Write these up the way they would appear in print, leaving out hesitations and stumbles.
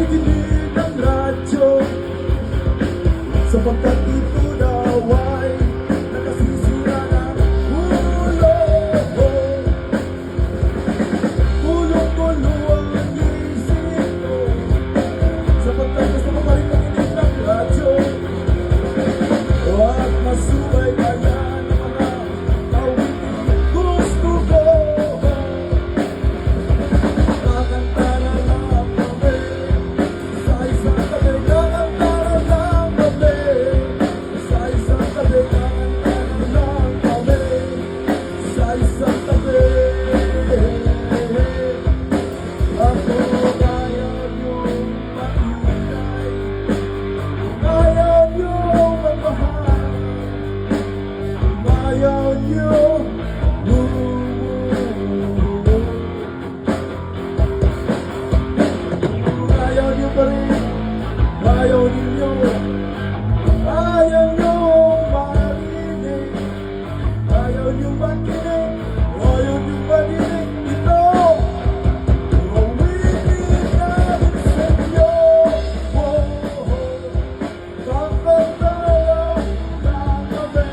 Umidinig ang radyo sapagkat ito daw ay nakasisira ng ulo. Kulong-kulo ang isip ko sapagkat gusto ko pa rin makinig ng radyo at masubay kaya ng mga kawiting gusto ko. Kakanta na lang kami sa isang tabi, kakanta na lang kami sa isang tabi, kakanta na lang kami sa isang tabi. Ako kaya niyong maingay, kaya niyong magmahal, kaya niyong ayaw niyo pa rin, ayaw ninyo, ayaw niyo marinig, ayaw niyo makinig, ayaw niyo marinig ito. Uminig namin sa inyo, kakanta lang kami.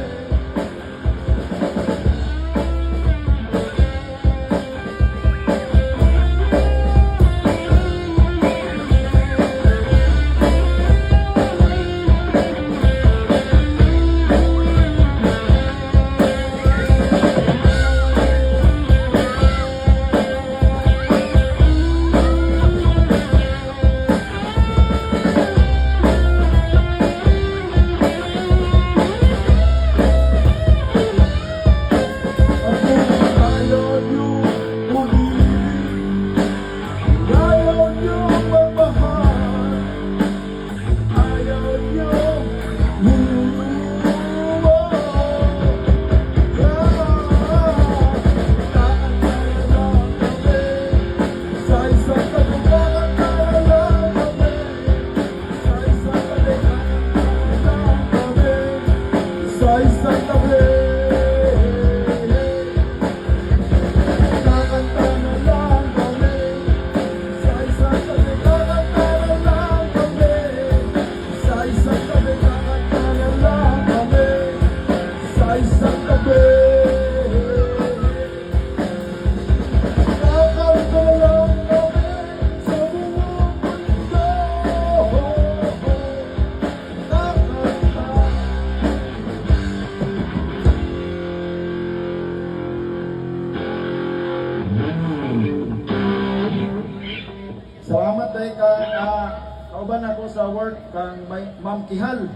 Salamat dahil kauban ako sa work kang Ma'am Kihal.